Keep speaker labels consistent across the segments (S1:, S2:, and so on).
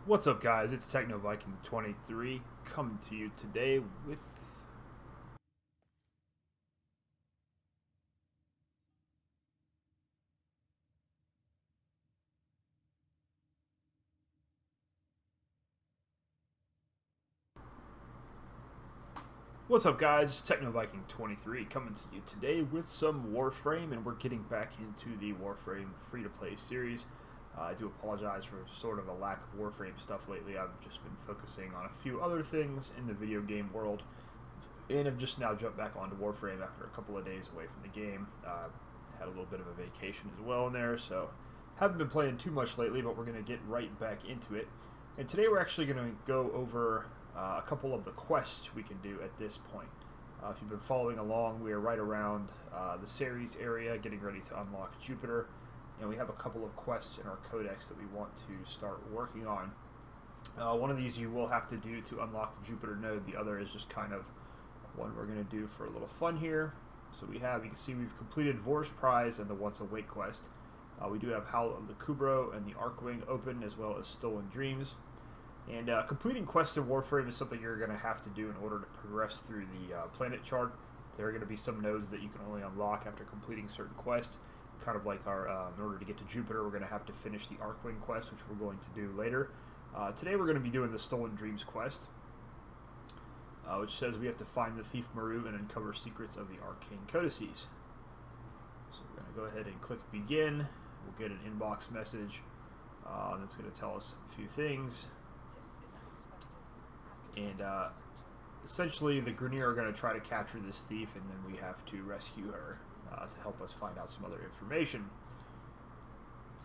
S1: What's up, guys? It's Techno Viking 23 coming to you today with What's up, guys? Techno Viking 23 coming to you today with some Warframe, and we're getting back into the Warframe free-to-play series. I do apologize for sort of a lack of Warframe stuff lately. I've just been focusing on a few other things in the video game world, and have just now jumped back onto Warframe after a couple of days away from the game. Had a little bit of a vacation as well in there, so haven't been playing too much lately, but we're going to get right back into it. And today we're actually going to go over a couple of the quests we can do at this point. If you've been following along, we are right around the Ceres area, getting ready to unlock Jupiter, and we have a couple of quests in our codex that we want to start working on. One of these you will have to do to unlock the Jupiter node. The other is just kind of one we're going to do for a little fun here. So you can see we've completed Vor's Prize and the Once Awake quest. We do have Howl of the Kubro and the Arkwing open, as well as Stolen Dreams. And completing quests in Warframe is something you're going to have to do in order to progress through the planet chart. There are going to be some nodes that you can only unlock after completing certain quests. Kind of like in order to get to Jupiter, we're going to have to finish the Arkwing quest, which we're going to do later. Today we're going to be doing the Stolen Dreams quest, which says we have to find the Thief Maru and uncover secrets of the Arcane Codices. So we're going to go ahead and click Begin. We'll get an inbox message that's going to tell us a few things. And essentially the Grineer are going to try to capture this thief, and then we have to rescue her to help us find out some other information.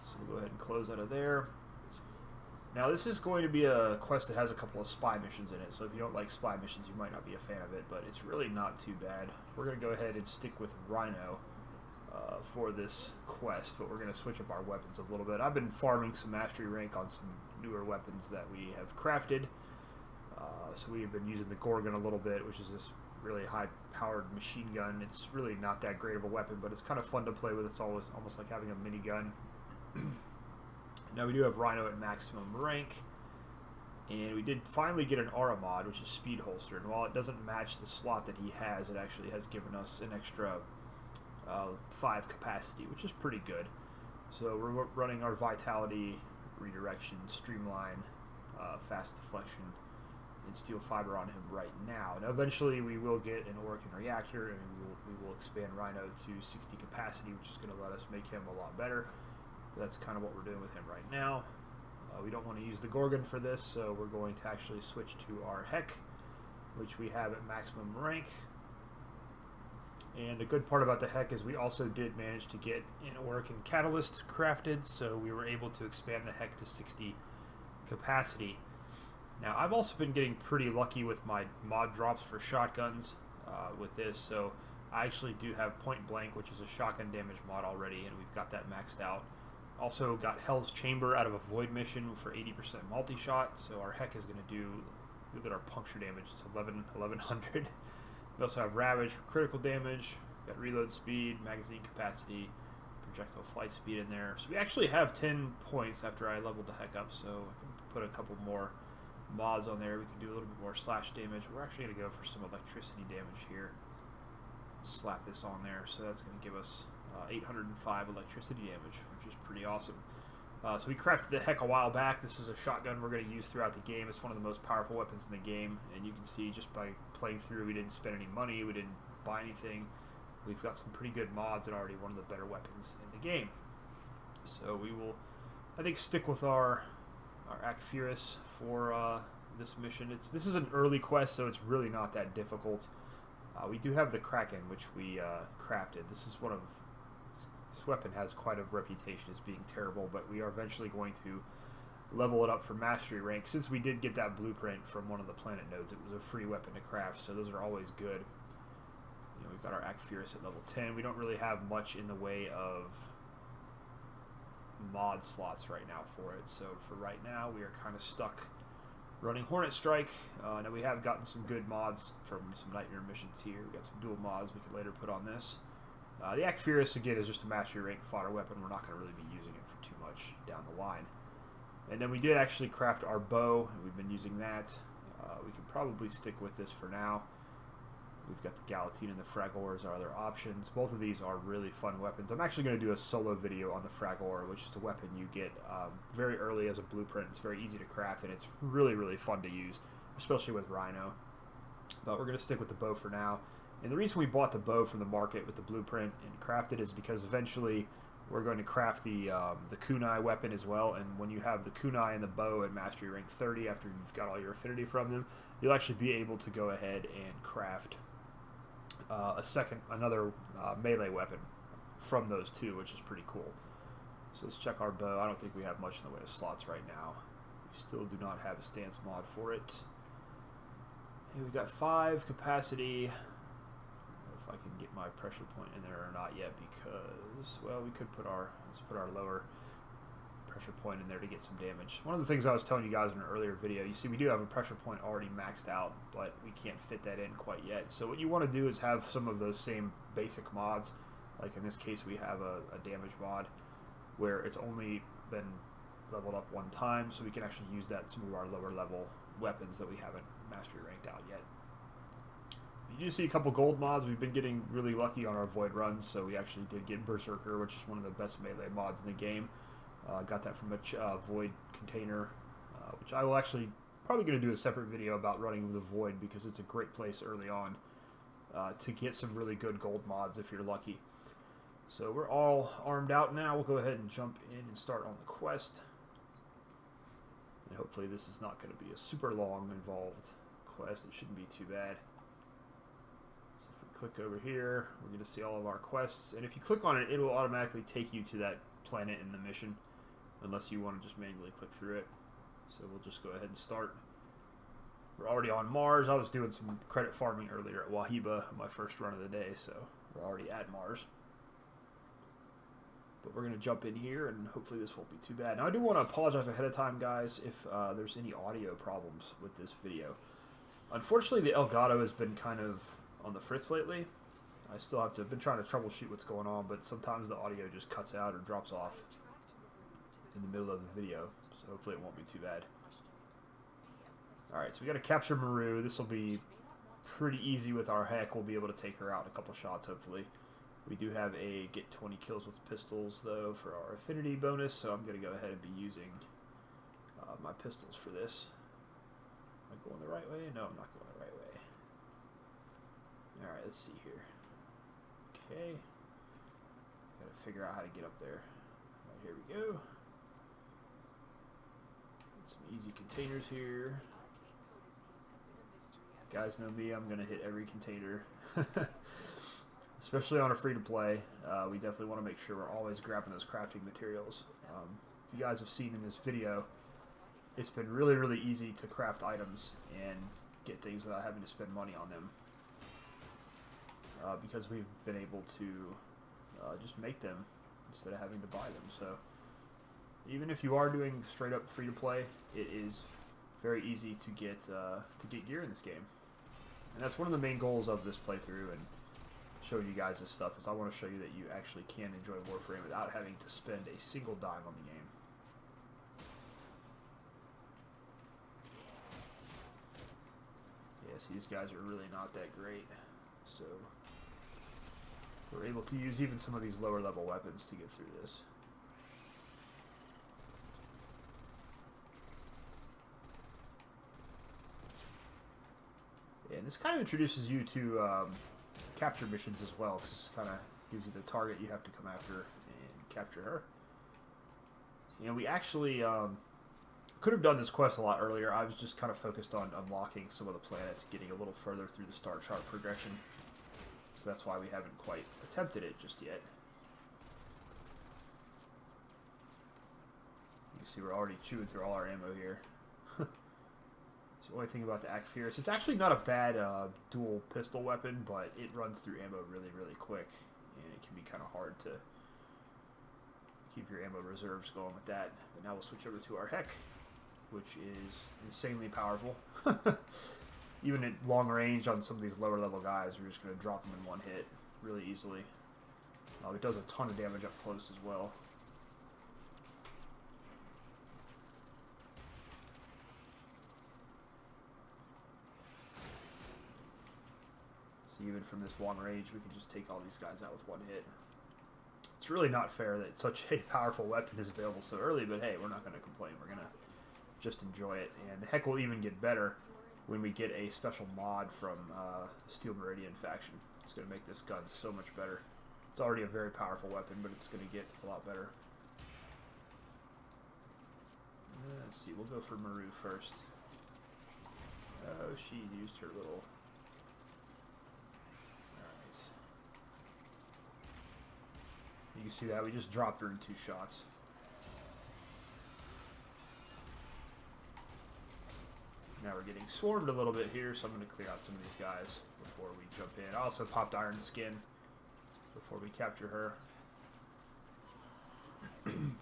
S1: So we'll go ahead and close out of there. Now this is going to be a quest that has a couple of spy missions in it, so if you don't like spy missions you might not be a fan of it, but it's really not too bad. We're going to go ahead and stick with Rhino for this quest, but we're going to switch up our weapons a little bit. I've been farming some mastery rank on some newer weapons that we have crafted. So we have been using the Gorgon a little bit, which is this really high-powered machine gun. It's really not that great of a weapon, but it's kind of fun to play with. It's almost like having a minigun. Now we do have Rhino at maximum rank, and we did finally get an aura mod, which is speed holster. And while it doesn't match the slot that he has, it actually has given us an extra 5 capacity, which is pretty good. So we're running our vitality, redirection, streamline, fast deflection, and steel fiber on him right now. Now eventually we will get an Orokin reactor, and we will expand Rhino to 60 capacity, which is going to let us make him a lot better. But that's kind of what we're doing with him right now. We don't want to use the Gorgon for this, so we're going to actually switch to our Heck, which we have at maximum rank. And the good part about the Heck is we also did manage to get an Orokin Catalyst crafted, so we were able to expand the Heck to 60 capacity. Now, I've also been getting pretty lucky with my mod drops for shotguns with this, so I actually do have Point Blank, which is a shotgun damage mod already, and we've got that maxed out. Also got Hell's Chamber out of a Void mission for 80% multi-shot, so our Heck is going to do, look at our puncture damage, it's 1100. We also have Ravage for critical damage, got reload speed, magazine capacity, projectile flight speed in there. So we actually have 10 points after I leveled the Heck up, so I can put a couple more mods on there. We can do a little bit more slash damage. We're actually going to go for some electricity damage here. Slap this on there, so that's going to give us 805 electricity damage, which is pretty awesome. So we crafted the Heck a while back. This is a shotgun we're going to use throughout the game. It's one of the most powerful weapons in the game, and you can see just by playing through, we didn't spend any money, we didn't buy anything. We've got some pretty good mods and already one of the better weapons in the game. So we will, I think, stick with our Akfuris for this mission. This is an early quest, so it's really not that difficult. We do have the Kraken, which we crafted. This weapon has quite a reputation as being terrible, but we are eventually going to level it up for mastery rank. Since we did get that blueprint from one of the planet nodes, it was a free weapon to craft, so those are always good. You know, we've got our Akfuris at level 10. We don't really have much in the way of mod slots right now for it, so for right now we are kind of stuck running Hornet Strike. Now we have gotten some good mods from some Nightmare missions here. We got some dual mods we can later put on this. The Akfuris again is just a mastery rank fodder weapon. We're not going to really be using it for too much down the line. And then we did actually craft our bow, and we've been using that. We can probably stick with this for now. We've got the Galatine and the Fragor as our other options. Both of these are really fun weapons. I'm actually going to do a solo video on the Fragor, which is a weapon you get very early as a blueprint. It's very easy to craft, and it's really, really fun to use, especially with Rhino. But we're going to stick with the bow for now. And the reason we bought the bow from the market with the blueprint and crafted is because eventually we're going to craft the kunai weapon as well. And when you have the kunai and the bow at mastery rank 30, after you've got all your affinity from them, you'll actually be able to go ahead and craft another melee weapon from those two, which is pretty cool. So let's check our bow. I don't think we have much in the way of slots right now. We still do not have a stance mod for it. Hey, we've got 5 capacity. I don't know if I can get my pressure point in there or not yet, because, well, we could let's put our lower pressure point in there to get some damage. One of the things I was telling you guys in an earlier video, you see we do have a pressure point already maxed out, but we can't fit that in quite yet. So what you want to do is have some of those same basic mods. Like in this case, we have a damage mod where it's only been leveled up one time, so we can actually use that in some of our lower level weapons that we haven't mastery ranked out yet. You do see a couple gold mods. We've been getting really lucky on our Void runs, so we actually did get Berserker, which is one of the best melee mods in the game. Got that from a Void container, which I will actually probably going to do a separate video about running the Void, because it's a great place early on to get some really good gold mods if you're lucky. So we're all armed out now. We'll go ahead and jump in and start on the quest. And hopefully this is not going to be a super long, involved quest. It shouldn't be too bad. So if we click over here, we're going to see all of our quests. And if you click on it, it will automatically take you to that planet in the mission, unless you want to just manually click through it. So we'll just go ahead and start. We're already on Mars. I was doing some credit farming earlier at Wahiba, my first run of the day, so we're already at Mars. But we're going to jump in here, and hopefully this won't be too bad. Now, I do want to apologize ahead of time, guys, if there's any audio problems with this video. Unfortunately, the Elgato has been kind of on the fritz lately. I still have to, been trying to troubleshoot what's going on, but sometimes the audio just cuts out or drops off in the middle of the video, so hopefully it won't be too bad. Alright, so we got to capture Maru. This will be pretty easy with our heck. We'll be able to take her out in a couple shots, hopefully. We do have a get 20 kills with pistols, though, for our affinity bonus, so I'm going to go ahead and be using my pistols for this. Am I going the right way? No, I'm not going the right way. Alright, let's see here. Okay. Got to figure out how to get up there. Right, here we go. Got some easy containers here. Guys know me, I'm going to hit every container. Especially on a free-to-play, we definitely want to make sure we're always grabbing those crafting materials. If you guys have seen in this video, it's been really, really easy to craft items and get things without having to spend money on them. Because we've been able to just make them instead of having to buy them. So even if you are doing straight-up free-to-play, it is very easy to get gear in this game. And that's one of the main goals of this playthrough, and show you guys this stuff, is I want to show you that you actually can enjoy Warframe without having to spend a single dime on the game. Yeah, see, these guys are really not that great, so we're able to use even some of these lower level weapons to get through this. Yeah, and this kind of introduces you to capture missions as well, because this kind of gives you the target you have to come after and capture her. You know, we actually could have done this quest a lot earlier. I was just kind of focused on unlocking some of the planets, getting a little further through the star chart progression. So that's why we haven't quite attempted it just yet. You can see we're already chewing through all our ammo here. The only thing about the Act Fierce, it's actually not a bad dual pistol weapon, but it runs through ammo really, really quick, and it can be kind of hard to keep your ammo reserves going with that. But now we'll switch over to our Heck, which is insanely powerful. Even at long range on some of these lower level guys, we're just going to drop them in one hit really easily. It does a ton of damage up close as well. So even from this long range, we can just take all these guys out with one hit. It's really not fair that such a powerful weapon is available so early, but hey, we're not going to complain. We're going to just enjoy it. And the heck will even get better when we get a special mod from the Steel Meridian faction. It's going to make this gun so much better. It's already a very powerful weapon, but it's going to get a lot better. Let's see, we'll go for Maru first. Oh, she used her little... Alright. You can see that, we just dropped her in 2 shots. Now we're getting swarmed a little bit here, so I'm going to clear out some of these guys before we jump in. I also popped Iron Skin before we capture her. And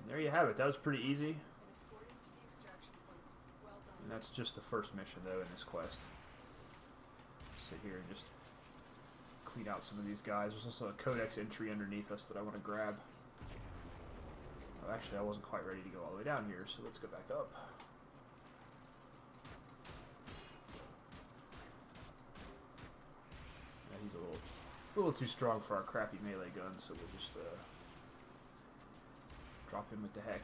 S1: there you have it. That was pretty easy. And that's just the first mission, though, in this quest. Sit here and just clean out some of these guys. There's also a codex entry underneath us that I want to grab. Oh, actually, I wasn't quite ready to go all the way down here, so let's go back up. Yeah, he's a little too strong for our crappy melee gun, so we'll just drop him with the heck.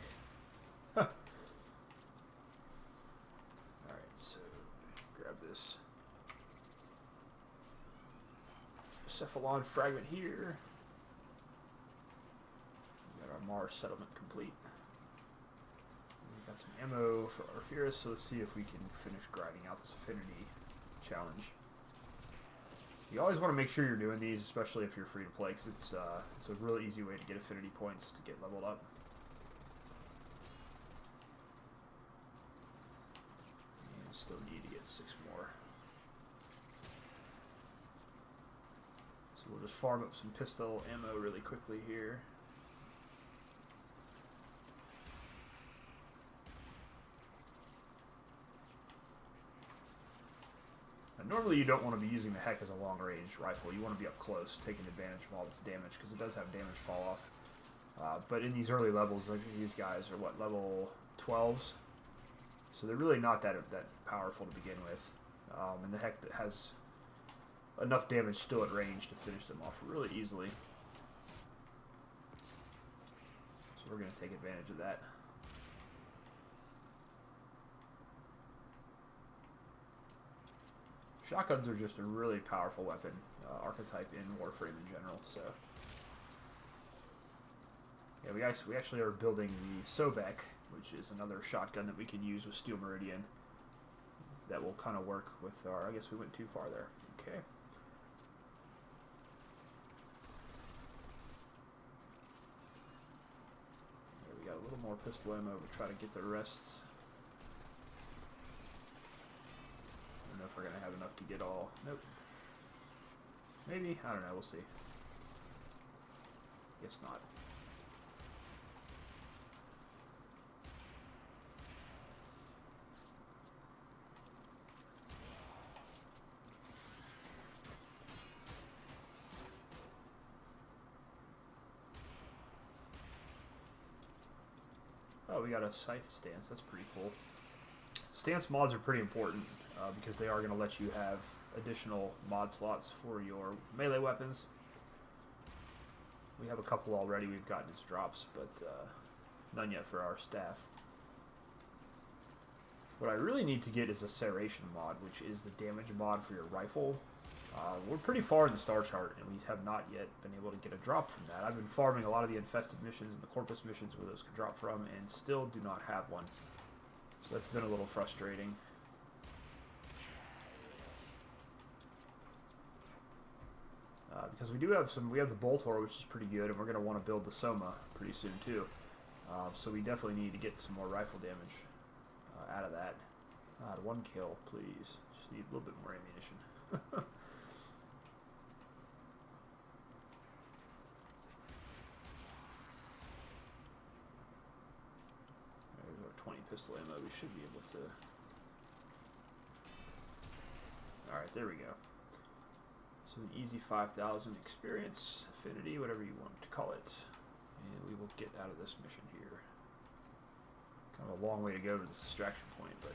S1: Alright, so grab this Cephalon fragment here. We got our Mars settlement complete. We got some ammo for Orpheus, so let's see if we can finish grinding out this affinity challenge. You always want to make sure you're doing these, especially if you're free to play, because it's a really easy way to get affinity points to get leveled up. And still need to get 6 more. So we'll just farm up some pistol ammo really quickly here. Normally you don't want to be using the heck as a long-range rifle. You want to be up close, taking advantage of all its damage, because it does have damage fall off. But in these early levels, like these guys are, what, level 12s? So they're really not that powerful to begin with. And the heck has enough damage still at range to finish them off really easily. So we're going to take advantage of that. Shotguns are just a really powerful weapon, archetype in Warframe in general. So, yeah, we actually are building the Sobek, which is another shotgun that we can use with Steel Meridian. That will kind of work with our. I guess we went too far there. Okay. Yeah, we got a little more pistol ammo to try to get the rest. I don't know if we're going to have enough to get all. Nope. Maybe. I don't know. We'll see. Guess not. Oh, we got a scythe stance. That's pretty cool. Stance mods are pretty important because they are going to let you have additional mod slots for your melee weapons. We have a couple already we've gotten as drops, but none yet for our staff. What I really need to get is a serration mod, which is the damage mod for your rifle. We're pretty far in the star chart, and we have not yet been able to get a drop from that. I've been farming a lot of the infested missions and the Corpus missions where those could drop from, and still do not have one. So that's been a little frustrating. Because we do have we have the Boltor, which is pretty good, and we're going to want to build the Soma pretty soon too. So we definitely need to get some more rifle damage out of that. 1 kill, please. Just need a little bit more ammunition. There's our 20 pistol ammo. We should be able to. Alright, there we go. So an easy 5,000 experience, affinity, whatever you want to call it. And we will get out of this mission here. Kind of a long way to go to this extraction point, but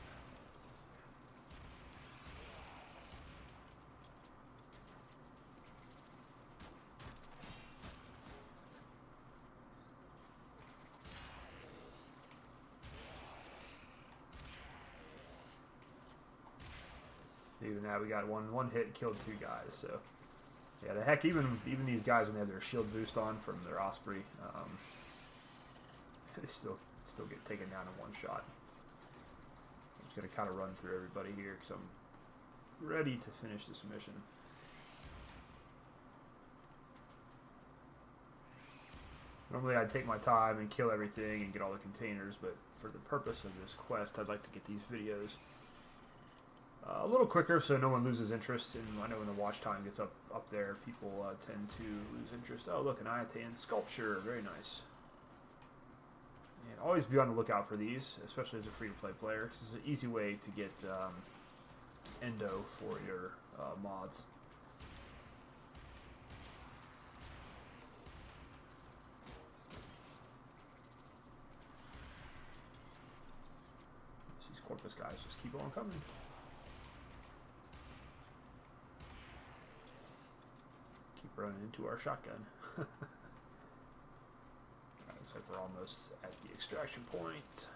S1: Even that, we got one hit, killed 2 guys. So yeah, the heck, even these guys when they have their shield boost on from their Osprey, they still get taken down in 1 shot. I'm just gonna kind of run through everybody here because I'm ready to finish this mission. Normally I'd take my time and kill everything and get all the containers, but for the purpose of this quest, I'd like to get these videos a little quicker so no one loses interest. And I know when the watch time gets up there, people tend to lose interest. Oh, look, an Iatan sculpture. Very nice. And always be on the lookout for these, especially as a free-to-play player, because it's an easy way to get endo for your mods. These Corpus guys just keep on coming. Keep running into our shotgun. Looks like we're almost at the extraction point.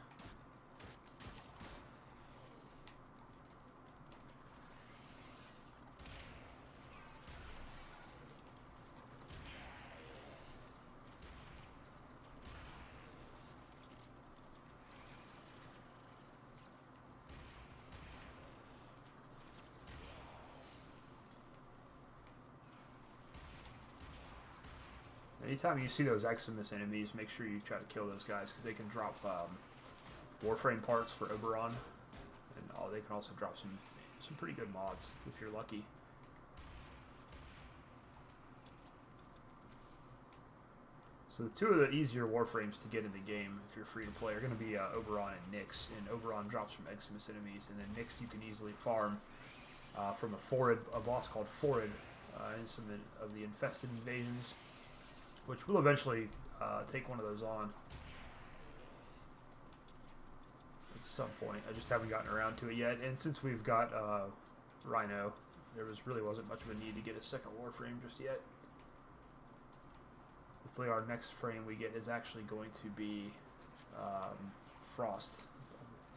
S1: Anytime you see those Eximus enemies, make sure you try to kill those guys because they can drop Warframe parts for Oberon, and they can also drop some pretty good mods if you're lucky. So the 2 of the easier Warframes to get in the game if you're free to play are going to be Oberon and Nyx. And Oberon drops from Eximus enemies, and then Nyx you can easily farm from a boss called Forid in some of the infested invasions, which will eventually take one of those on at some point. I just haven't gotten around to it yet. And since we've got Rhino, there really wasn't much of a need to get a second Warframe just yet. Hopefully our next frame we get is actually going to be Frost.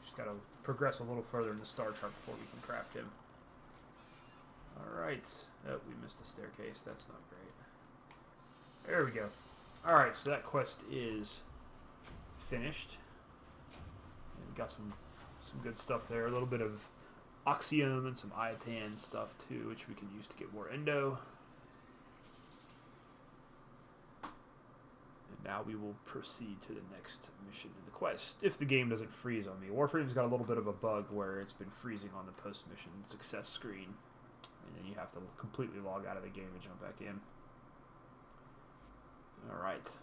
S1: Just got to progress a little further in the star chart before we can craft him. Alright. Oh, we missed the staircase. That's not great. There we go. Alright, so that quest is finished. And got some good stuff there. A little bit of Oxium and some Iatan stuff too, which we can use to get more endo. And now we will proceed to the next mission in the quest, if the game doesn't freeze on me. Warframe's got a little bit of a bug where it's been freezing on the post-mission success screen. And then you have to completely log out of the game and jump back in. Alright.
S2: So,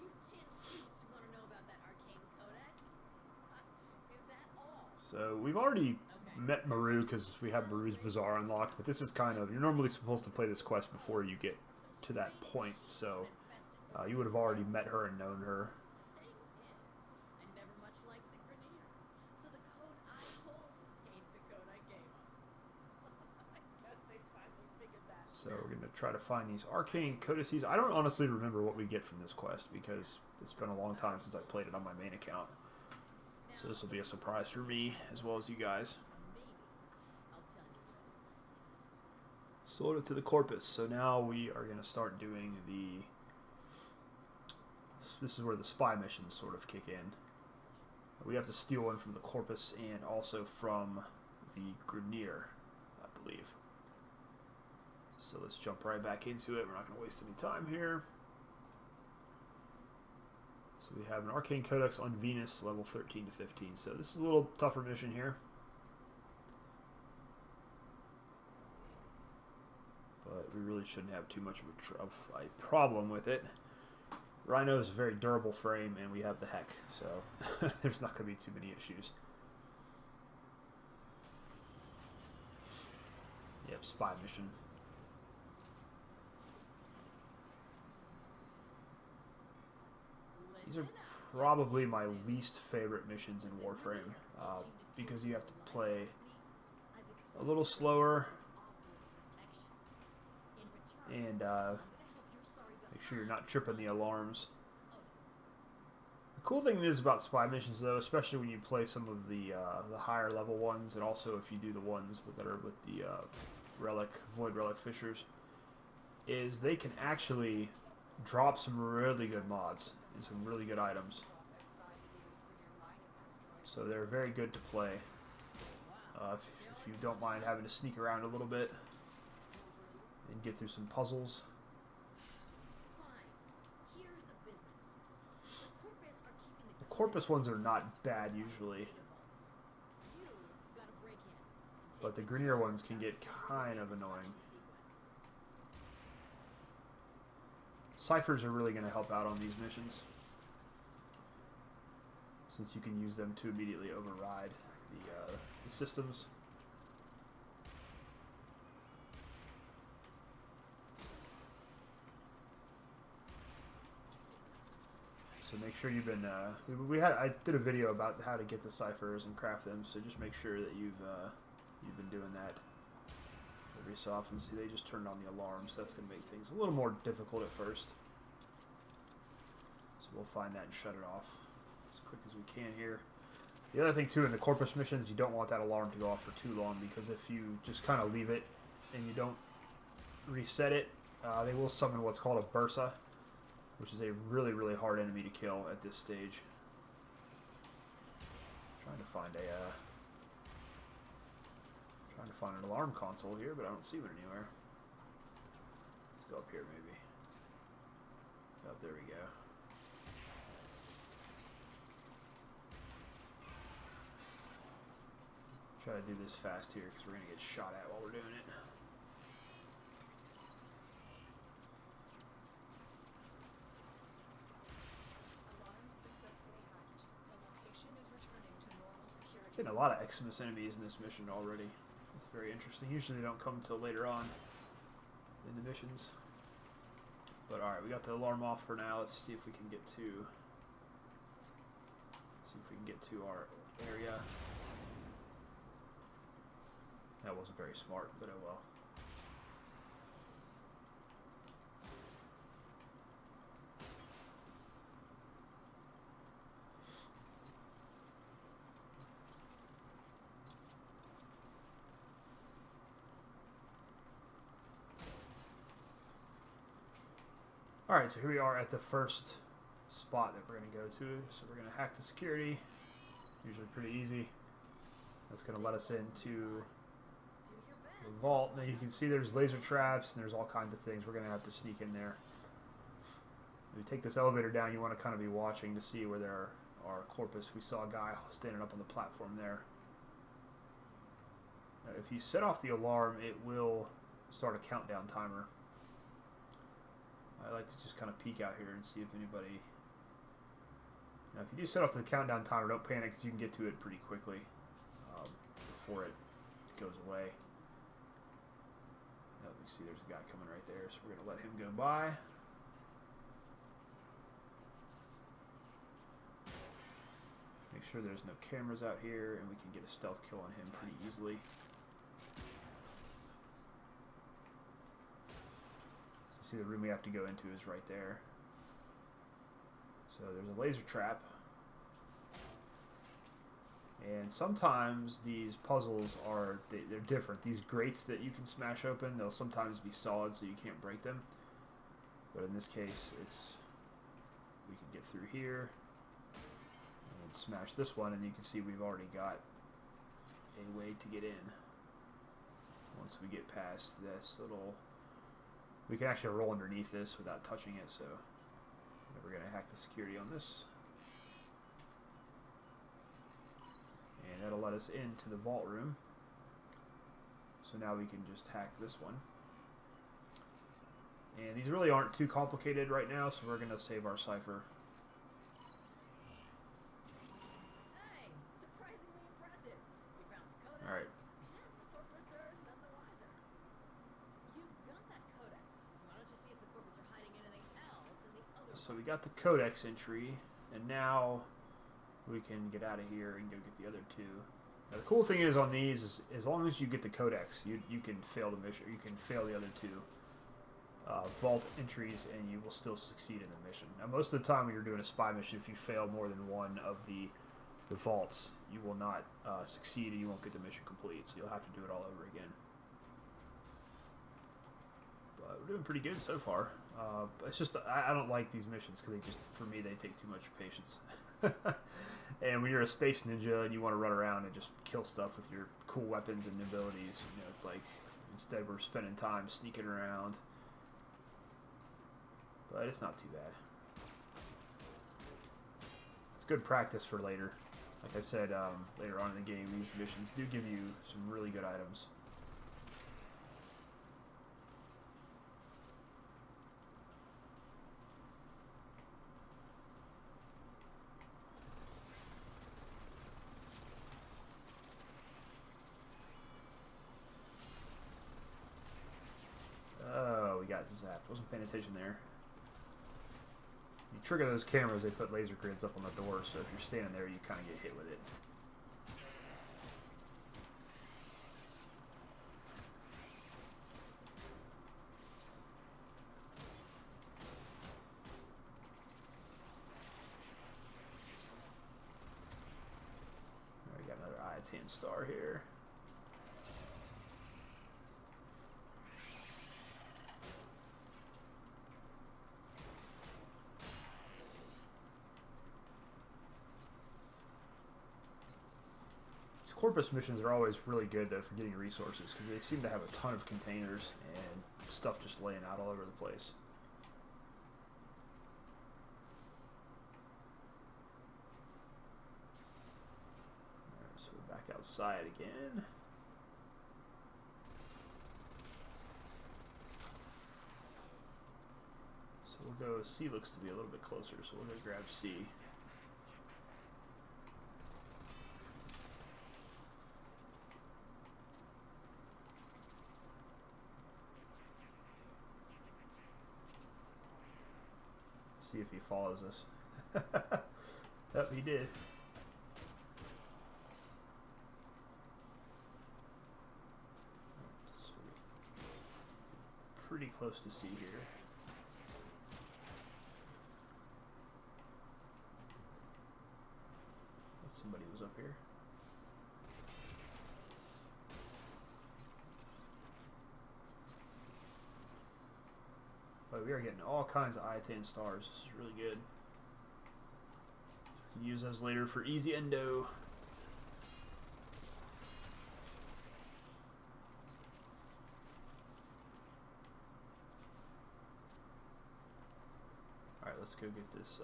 S2: you tin suits want to know about that arcane codex? Is that all?
S1: So, we've already met Maru because we have Maru's Bazaar unlocked, but this is kind of, you're normally supposed to play this quest before you get to that point, so you would have already met her and known her.
S2: The thing is, I never much liked the Grineer, so the code I pulled ain't the code I gave them. I guess they finally figured that.
S1: So we're going to try to find these arcane codices. I don't honestly remember what we get from this quest because it's been a long time since I played it on my main account. So this will be a surprise for me as well as you guys. Sold it to the Corpus. So now we are going to start doing the... This is where the spy missions sort of kick in. We have to steal one from the Corpus and also from the Grineer, I believe. So let's jump right back into it. We're not going to waste any time here. So we have an Arcane Codex on Venus, level 13 to 15. So this is a little tougher mission here. But we really shouldn't have too much of a problem with it. Rhino is a very durable frame, and we have the heck, so there's not going to be too many issues. Yep, spy mission. These are probably my least favorite missions in Warframe, because you have to play a little slower and make sure you're not tripping the alarms. The cool thing is about spy missions, though, especially when you play some of the higher level ones, and also if you do the ones that are with the void relic fishers, is they can actually drop some really good mods and some really good items. So they're very good to play. If you don't mind having to sneak around a little bit and get through some puzzles. The Corpus ones are not bad usually, but the Grineer ones can get kind of annoying. Ciphers are really going to help out on these missions, since you can use them to immediately override the systems. So make sure you've been. I did a video about how to get the ciphers and craft them. So just make sure that you've been doing that every so often. See, they just turned on the alarms. That's going to make things a little more difficult at first. So we'll find that and shut it off as quick as we can here. The other thing too, in the Corpus missions, you don't want that alarm to go off for too long, because if you just kind of leave it and you don't reset it, they will summon what's called a Bursa, which is a really, really hard enemy to kill at this stage. Trying to find an alarm console here, but I don't see one anywhere. Let's go up here maybe. Oh, there we go. Try to do this fast here because we're going to get shot at while we're doing it. Getting a lot of Xmas enemies in this mission already. It's very interesting. Usually they don't come until later on in the missions. But alright, we got the alarm off for now. Let's see if we can get to our area. That wasn't very smart, but oh well. Alright, so here we are at the first spot that we're going to go to. So we're going to hack the security. Usually pretty easy. That's going to let us into the vault. Now you can see there's laser traps and there's all kinds of things. We're going to have to sneak in there. If you take this elevator down, you want to kind of be watching to see where there are Corpus. We saw a guy standing up on the platform there. Now, if you set off the alarm, it will start a countdown timer. I like to just kind of peek out here and see if anybody... Now, if you do set off the countdown timer, don't panic, because you can get to it pretty quickly before it goes away. Now, you see there's a guy coming right there, so we're going to let him go by. Make sure there's no cameras out here, and we can get a stealth kill on him pretty easily. See, the room we have to go into is right there. So there's a laser trap. And sometimes these puzzles are, they're different. These grates that you can smash open, they'll sometimes be solid so you can't break them. But in this case, we can get through here and smash this one, and you can see we've already got a way to get in. Once we get past this little... We can actually roll underneath this without touching it, so we're going to hack the security on this. And that'll let us into the vault room. So now we can just hack this one. And these really aren't too complicated right now, so we're going to save our cipher.
S2: Hey, surprisingly impressive. You found the codex.
S1: All right.
S2: And the Corpus are none the wiser. You got that codex. Why don't you see if the Corpus are hiding anything else in the other
S1: So we got the
S2: ones?
S1: codex entry, and now we can get out of here and go get the other two. Now the cool thing is on these is as long as you get the codex, you can fail the mission. You can fail the other two vault entries, and you will still succeed in the mission. Now, most of the time when you're doing a spy mission, if you fail more than one of the vaults, you will not succeed, and you won't get the mission complete, so you'll have to do it all over again. But we're doing pretty good so far. It's just I don't like these missions because for me, they take too much patience. And when you're a space ninja and you want to run around and just kill stuff with your cool weapons and abilities, it's like instead we're spending time sneaking around. But it's not too bad. It's good practice for later. Like I said, later on in the game, these missions do give you some really good items. Oh, we got zapped. Wasn't paying attention there. You trigger those cameras, they put laser grids up on the door, so if you're standing there, you kind of get hit with it. We got another I-10 star here. Corpus missions are always really good though for getting resources because they seem to have a ton of containers and stuff just laying out all over the place. Alright, so we're back outside again. So we'll go, C looks to be a little bit closer, so we'll go grab C. See if he follows us. Yep, he did. So pretty close to C here. Somebody was up here. But we are getting all kinds of I-10 stars. This is really good. We can use those later for easy endo. Alright, let's go get this.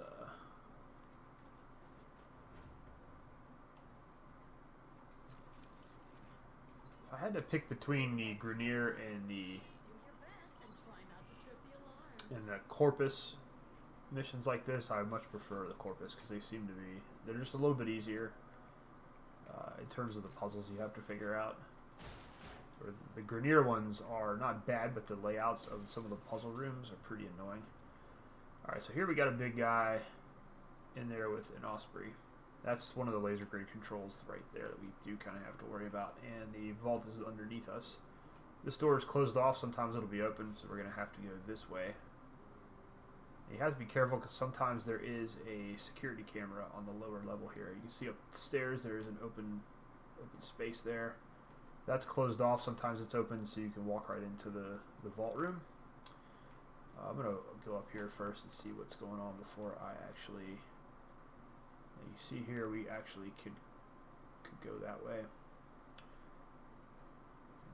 S1: If I had to pick between the Grineer and the Corpus missions like this, I much prefer the Corpus because they seem to be, they're just a little bit easier in terms of the puzzles you have to figure out. Or the Grineer ones are not bad, but the layouts of some of the puzzle rooms are pretty annoying. Alright, so here we got a big guy in there with an Osprey. That's one of the laser grid controls right there that we do kind of have to worry about. And the vault is underneath us. This door is closed off. Sometimes it'll be open, so we're going to have to go this way. You have to be careful because sometimes there is a security camera on the lower level here. You can see upstairs there is an open space there. That's closed off. Sometimes it's open, so you can walk right into the vault room. I'm going to go up here first and see what's going on before I actually... You see here we actually could go that way.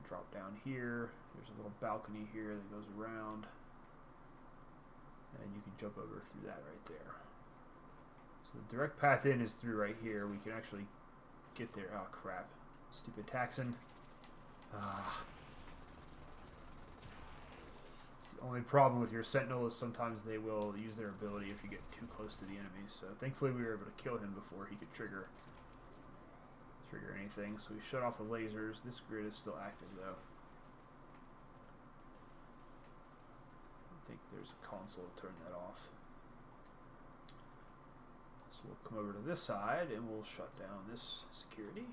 S1: Drop down here. There's a little balcony here that goes around. And you can jump over through that right there. So the direct path in is through right here. We can actually get there. Oh crap. Stupid Taxon. The only problem with your Sentinel is sometimes they will use their ability if you get too close to the enemy. So thankfully we were able to kill him before he could trigger anything. So we shut off the lasers. This grid is still active though. I think there's a console to turn that off. So we'll come over to this side and we'll shut down this security.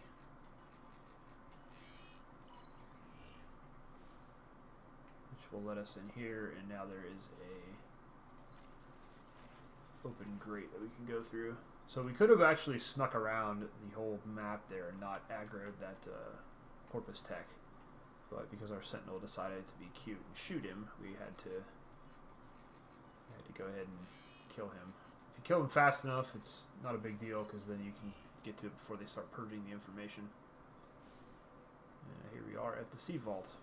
S1: Which will let us in here, and now there is a open grate that we can go through. So we could have actually snuck around the whole map there and not aggroed that Corpus tech, but because our sentinel decided to be cute and shoot him, we had to go ahead and kill him. If you kill him fast enough, it's not a big deal, because then you can get to it before they start purging the information. And here we are at the sea vault.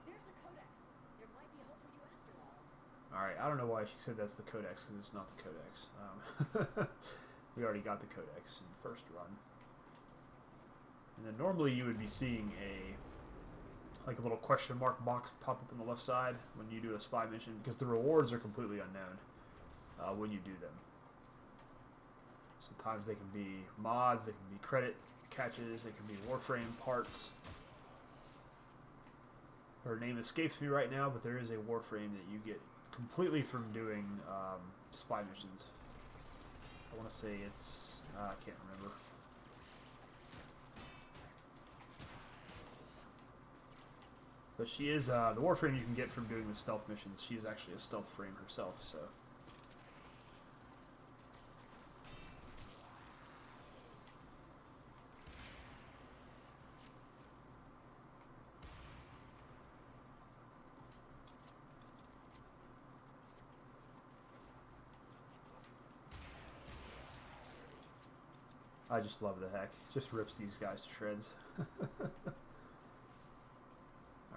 S2: There's the codex. There might be hope for you after all.
S1: Alright, I don't know why she said that's the codex, because it's not the codex. We already got the codex in the first run. And then normally you would be seeing a little question mark box pop up on the left side when you do a spy mission, because the rewards are completely unknown when you do them. Sometimes they can be mods, they can be credit catches, they can be Warframe parts. Her name escapes me right now, but there is a Warframe that you get completely from doing spy missions. I want to say it's... I can't remember. But she is, the Warframe you can get from doing the stealth missions. She is actually a stealth frame herself, so. I just love the heck. Just rips these guys to shreds.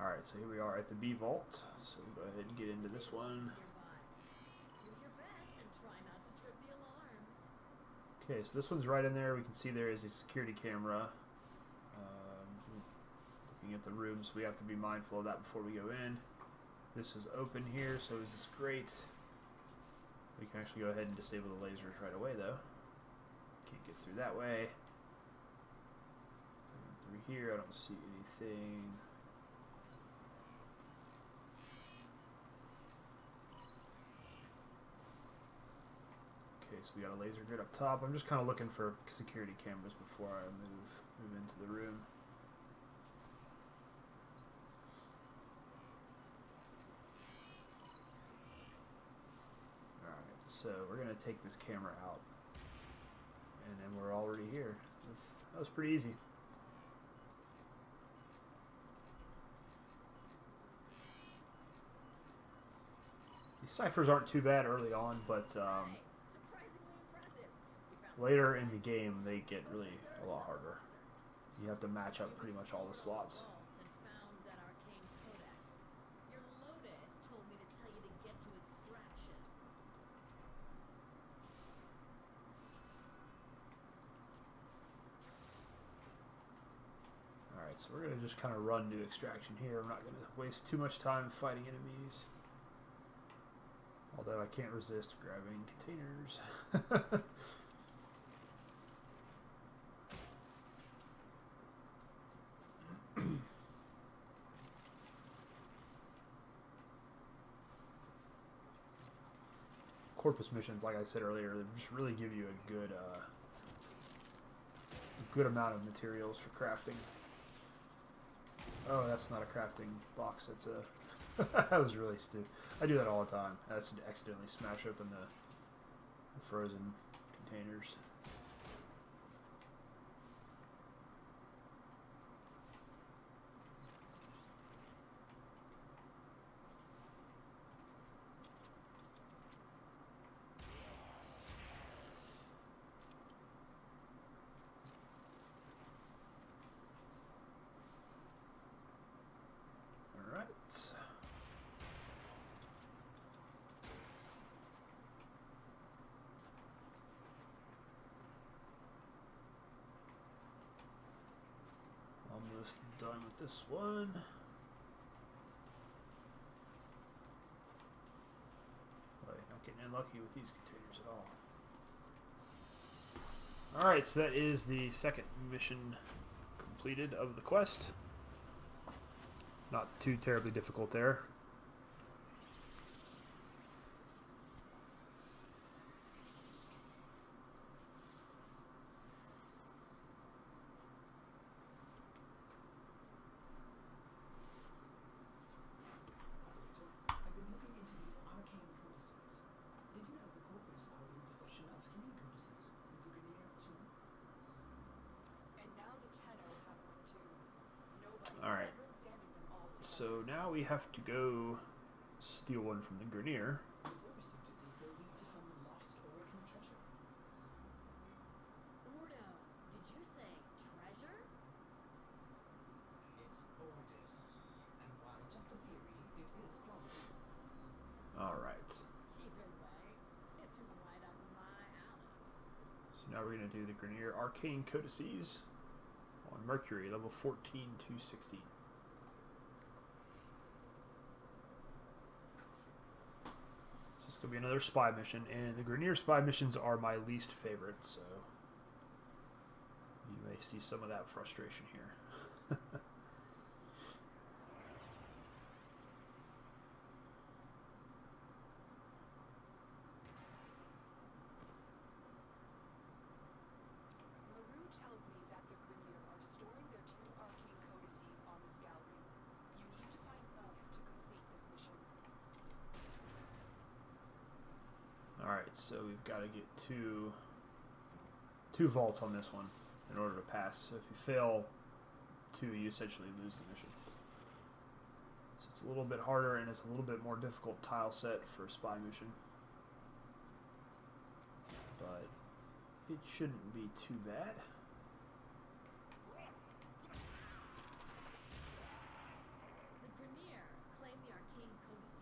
S1: Alright, so here we are at the B vault. So we'll go ahead and get into this one.
S2: Do your best and try not to trip the alarms.
S1: Okay, so this one's right in there. We can see there is a security camera. Looking at the rooms, we have to be mindful of that before we go in. This is open here, so is this grate. We can actually go ahead and disable the lasers right away, though. Can't get through that way. Through here, I don't see anything. Okay, so we got a laser grid up top. I'm just kind of looking for security cameras before I move into the room. Alright, so we're going to take this camera out. And then we're already here. That was pretty easy. These ciphers aren't too bad early on, but
S2: Surprisingly impressive. You found
S1: later in the game they get really a lot harder. You have to match up pretty much all the slots.
S2: vaults and found that arcane codex. Your Lotus told me to tell you to get to extraction.
S1: Alright, so we're going to just kind of run to extraction here. I'm not going to waste too much time fighting enemies. Although I can't resist grabbing containers. Corpus missions, like I said earlier, they just really give you a good amount of materials for crafting. Oh, that's not a crafting box. That's a... That was really stupid. I do that all the time. I accidentally smash open the frozen containers. Alright. Almost done with this one. Boy, not getting unlucky with these containers at all. Alright, so that is the second mission completed of the quest. Not too terribly difficult there. so now we have to go steal one from the Grineer.
S2: Ordo, did you say treasure?
S3: It's orders, and while just a theory, it is plausible.
S1: Alright.
S2: Either way, it's right up my alley.
S1: So now we're going to do the Grineer Arcane Codices on Mercury, level 14 to 16. So it's going to be another spy mission, and the Grineer spy missions are my least favorite, so you may see some of that frustration here.
S4: LaRue tells me that the Grineer are storing their 2 arcane codices on this gallery. You need to find both to complete this mission.
S1: Alright, so we've got to get two vaults on this one in order to pass. So if you fail 2, you essentially lose the mission. So it's a little bit harder and it's a little bit more difficult tile set for a spy mission. But it shouldn't be too bad.
S2: The Grineer claim the arcane codices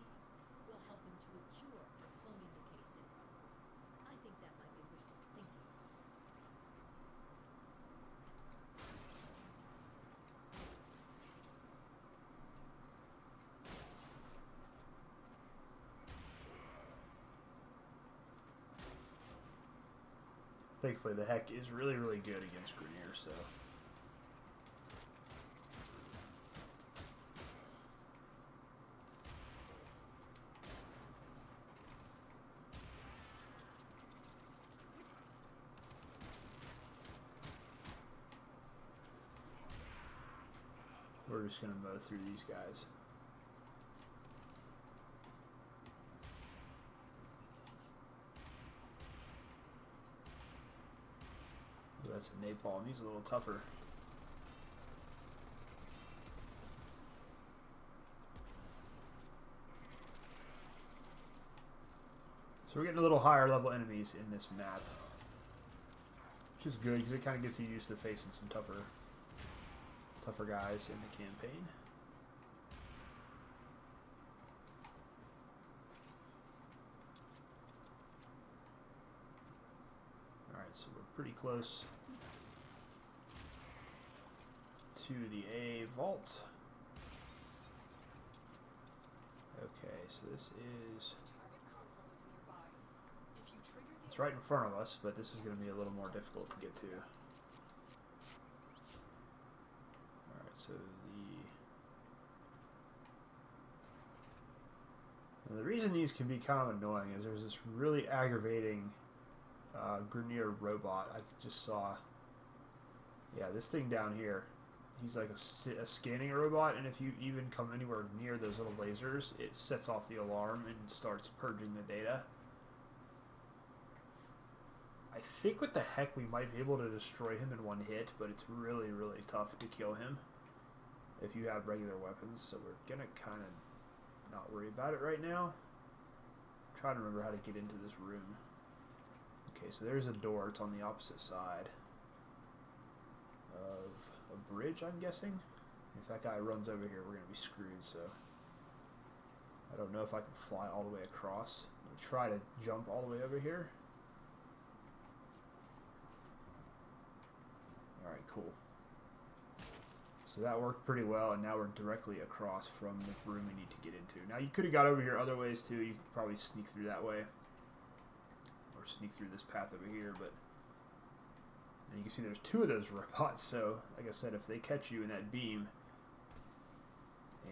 S2: will help them to a cure for cloning decay syndrome. I think that might be wishful thinking.
S1: Thankfully, the heck is really, really good against Grineer, so. We're just going to mow through these guys. That's a napalm. He's a little tougher. So we're getting a little higher level enemies in this map, which is good because it kind of gets you used to facing some tougher guys in the campaign. Alright, so we're pretty close to the A vault. Okay, so this is...
S4: Target console is nearby. If you trigger the
S1: It's right in front of us, but this is going to be a little more difficult to get to. Alright, so the reason these can be kind of annoying is there's this really aggravating Grineer robot. I just saw, yeah, this thing down here. He's like a scanning robot, and if you even come anywhere near those little lasers, it sets off the alarm and starts purging the data. I think with the heck we might be able to destroy him in one hit, but it's really, really tough to kill him if you have regular weapons, so we're gonna kind of not worry about it right now. I'm trying to remember how to get into this room. Okay, so there's a door. It's on the opposite side of a bridge, I'm guessing. If that guy runs over here, we're going to be screwed, so I don't know if I can fly all the way across. I'm going to try to jump all the way over here. Alright, cool. So that worked pretty well, and now we're directly across from the room we need to get into. Now, you could have got over here other ways, too. You could probably sneak through that way. Or sneak through this path over here, but... And you can see there's 2 of those robots, so, like I said, if they catch you in that beam...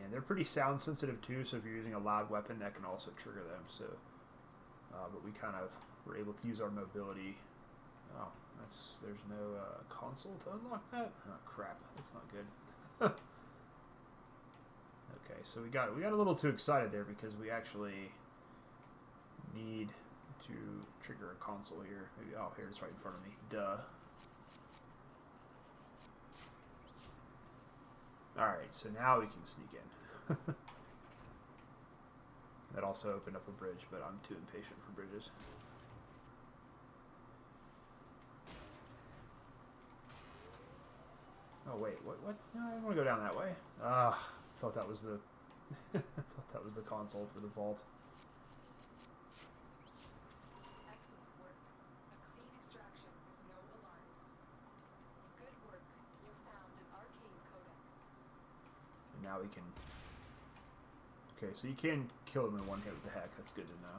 S1: And they're pretty sound sensitive, too, so if you're using a loud weapon, that can also trigger them, so... but we kind of were able to use our mobility... Oh, there's no console to unlock that? Oh, crap. That's not good. Okay, so we got a little too excited there because we actually need to trigger a console here. Maybe, oh, here it's right in front of me. Duh. Alright, so now we can sneak in. That also opened up a bridge, but I'm too impatient for bridges. Oh wait, what? No, I don't want to go down that way. Ah, thought that was the thought that was the console for the vault.
S4: Excellent work. A clean extraction with no alarms. Good work. You found an arcane codex.
S1: And now we can. Okay, so you can kill him in one hit with the hack. That's good to know.